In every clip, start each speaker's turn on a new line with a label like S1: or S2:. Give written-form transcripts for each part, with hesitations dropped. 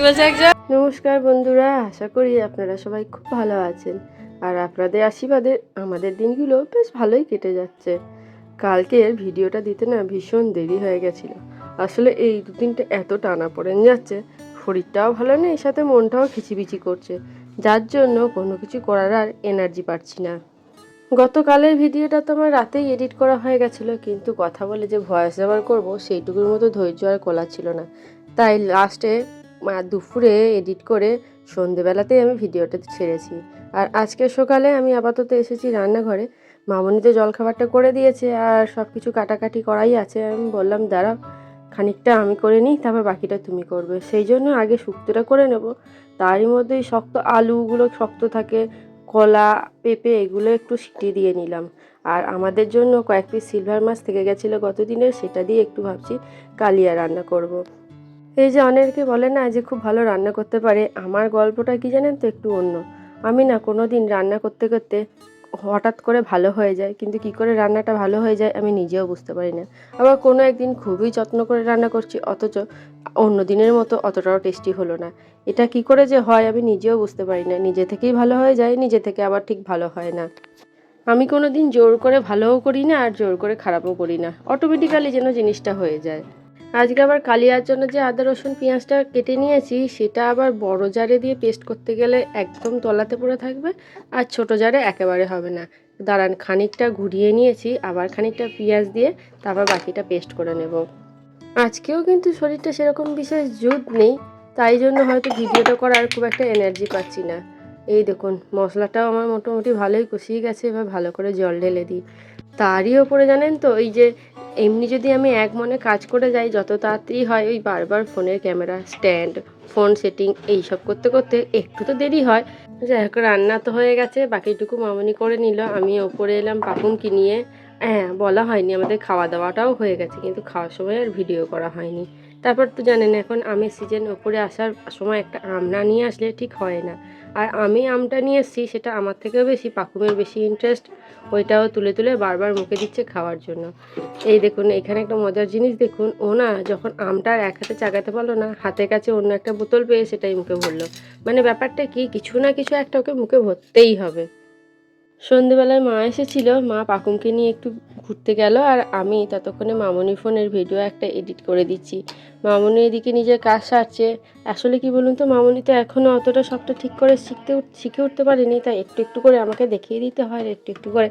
S1: বলছে একজন। নমস্কার বন্ধুরা, আশা করি আপনারা সবাই খুব ভালো আছেন। আর আপনাদের আশীর্বাদে আমাদের দিনগুলো বেশ ভালোই কেটে যাচ্ছে। কালকের ভিডিওটা দিতে না ভীষণ দেরি হয়ে গেছিলো। আসলে এই দুদিনটা এত টানাপোড়েন যাচ্ছে, শরীরটাও ভালো নেই, সাথে মনটাও খিচিবিচি করছে, যার জন্য কোনো কিছু করার আর এনার্জি পাচ্ছি না। গতকালের ভিডিওটা তো আমার রাতেই এডিট করা হয়ে গেছিলো, কিন্তু কথা বলে যে ভয়েস ওভার করবো সেইটুকুর মতো ধৈর্য আর কোলা ছিল না। তাই লাস্টে দুপুরে এডিট করে সন্ধেবেলাতেই আমি ভিডিওটা ছেড়েছি। আর আজকে সকালে আমি আপাতত এসেছি রান্নাঘরে। মামনি তো জলখাবারটা করে দিয়েছে আর সব কিছু কাটাকাটি করাই আছে। আমি বললাম দাঁড়াও, খানিকটা আমি করে নিই, তারপর বাকিটা তুমি করবে। সেই জন্য আগে শুক্তোটা করে নেব। তারই মধ্যে শক্ত আলুগুলো শক্ত থাকে, কলা, পেঁপে এগুলো একটু সিটিয়ে দিয়ে নিলাম। আর আমাদের জন্য কয়েক পিস সিলভার মাছ থেকে গেছিলো গতদিনের, সেটা দিয়ে একটু ভাবছি কালিয়া রান্না করব। এই যে অনেকে বলে না যে খুব ভালো রান্না করতে পারে, আমার গল্পটা কি জানেন তো একটু অন্য। আমি না কোনো দিন রান্না করতে করতে হঠাৎ করে ভালো হয়ে যায়, কিন্তু কি করে রান্নাটা ভালো হয়ে যায় আমি নিজেও বুঝতে পারি না। আবার কোনো একদিন খুবই যত্ন করে রান্না করছি, অথচ অন্য দিনের মতো অতটাও টেস্টি হলো না। এটা কি করে যে হয় আমি নিজেও বুঝতে পারি না। নিজে থেকেই ভালো হয়ে যায়, নিজে থেকে আবার ঠিক ভালো হয় না। আমি কোনো দিন জোর করে ভালোও করি না আর জোর করে খারাপও করি না, অটোমেটিক্যালি যেন জিনিসটা হয়ে যায়। আজকে আবার কালিয়ার জন্য যে আদা রসুন পেঁয়াজটা কেটে নিয়েছি, সেটা আবার বড় জারে দিয়ে পেস্ট করতে গেলে একদম তলাতে পড়ে থাকবে, আর ছোট জারে একেবারে হবে না। দাঁড়ান, খানিকটা ঘুরিয়ে নিয়েছি, আবার খানিকটা পেঁয়াজ দিয়ে তারপর বাকিটা পেস্ট করে নেব। আজকেও কিন্তু শরীরটা সেরকম বিশেষ জুত নেই, তাই জন্য হয়তো ভিডিওটা করার খুব একটা এনার্জি পাচ্ছি না। এই দেখুন মশলাটাও আমার মোটামুটি ভালোই কষিয়ে গেছে, এবার ভালো করে জল ঢেলে দিই। তারই ওপরে জানেন তো, এই যে এমনি যদি আমি এক মনে কাজ করে যাই যত তাড়াতাড়ি হয়, ওই বারবার ফোনের ক্যামেরা স্ট্যান্ড, ফোন সেটিং এইসব করতে করতে একটু তো দেরি হয়। যাই হোক, রান্না তো হয়ে গেছে, বাকিটুকু মামনি করে নিল। আমি ওপরে এলাম পাপুমকে নিয়ে। হ্যাঁ, বলা হয়নি আমাদের খাওয়া দাওয়াটাও হয়ে গেছে, কিন্তু খাওয়ার সময় আর ভিডিও করা হয়নি। তারপর তো জানেন এখন আমের সিজন, ওপরে আসার সময় একটা আম না নিয়ে আসলে ঠিক হয় না। আর আমি আমটা নিয়ে এসেছি, সেটা আমার থেকেও বেশি পাকুমের বেশি ইন্টারেস্ট, ওইটাও তুলে তুলে বারবার মুখে দিচ্ছে খাওয়ার জন্য। এই দেখুন এখানে একটা মজার জিনিস দেখুন, ও না যখন আমটা আর এক হাতে চাগাতে পারলো না, হাতের কাছে অন্য একটা বোতল পেয়ে সেটাই মুখে ভরলো। মানে ব্যাপারটা কি, কিছু না কিছু একটা ওকে মুখে ভরতেই হবে। সন্ধেবেলায় মা এসেছিল, মা পাকুমকে নিয়ে একটু ঘুরতে গেল, আর আমি ততক্ষণে মামনি ফোনের ভিডিও একটা এডিট করে দিচ্ছি। মামনি এদিকে নিজের কাজ সারছে। আসলে কি বলুন তো, মামনি তো এখনও অতটা সবটা ঠিক করে শিখে উঠতে পারেনি, তাই একটু একটু করে আমাকে দেখিয়ে দিতে হয়, একটু একটু করে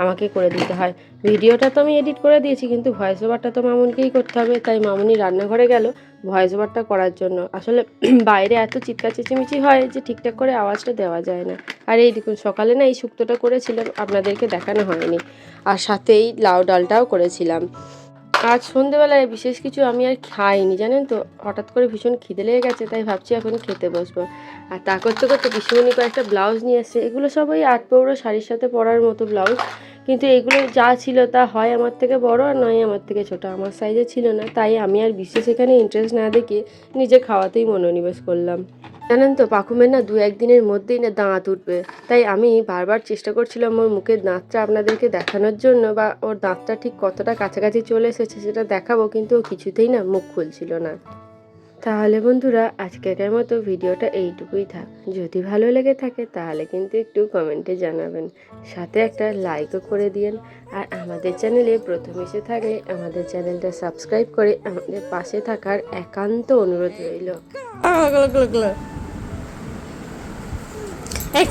S1: আমাকে করে দিতে হয়। ভিডিওটা তো আমি এডিট করে দিয়েছি, কিন্তু ভয়েস ওভারটা তো মামনিকেই করতে হবে। তাই মামনি রান্নাঘরে গেল ভয়েস ওভারটা করার জন্য। আসলে বাইরে এত চিৎকার চেঁচিমেচি হয় যে ঠিকঠাক করে আওয়াজটা দেওয়া যায় না। আর এই দেখুন সকালে না এই শুক্তোটা করেছিলাম, আপনাদেরকে দেখানো হয়নি। আর সাথেই লাউ ডালটাও করেছিলাম। আজ সন্ধেবেলায় বিশেষ কিছু আমি আর খাইনি, জানেন তো, হঠাৎ করে ভীষণ খিদে লেগে গেছে, তাই ভাবছি এখন খেতে বসবো। আর তা করতে করতে পিসিমণি কয়েকটা ব্লাউজ নিয়ে এসছে, এগুলো সবাই 8 পৌরো শাড়ির সাথে পরার মতো ব্লাউজ, কিন্তু এগুলো যা ছিল তা হয় আমার থেকে বড় আর নয় আমার থেকে ছোট, আমার সাইজে ছিল না। তাই আমি আর বিশেষ এখানে ইন্টারেস্ট না দেখিয়ে নিজে খাওয়াতেই মনোনিবেশ করলাম। জানেন তো পাকুমের না 2-1 দিনের মধ্যেই না দাঁত উঠবে, তাই আমি বারবার চেষ্টা করছিলাম ওর মুখের দাঁতটা আপনাদেরকে দেখানোর জন্য, বা ওর দাঁতটা ঠিক কতটা কাছাকাছি চলে এসেছে সেটা দেখাবো, কিন্তু ও কিছুতেই না মুখ খুলছিল না। তাহলে বন্ধুরা আজকের মতো ভিডিওটা এইটুকুই থাক। যদি ভালো লেগে থাকে তাহলে কিন্তু একটু কমেন্টে জানাবেন, সাথে একটা লাইকও করে দিন। আর আমাদের চ্যানেলে প্রথম এসে থাকলে আমাদের চ্যানেলটা সাবস্ক্রাইব করে আমাদের পাশে থাকার একান্ত অনুরোধ রইল। এক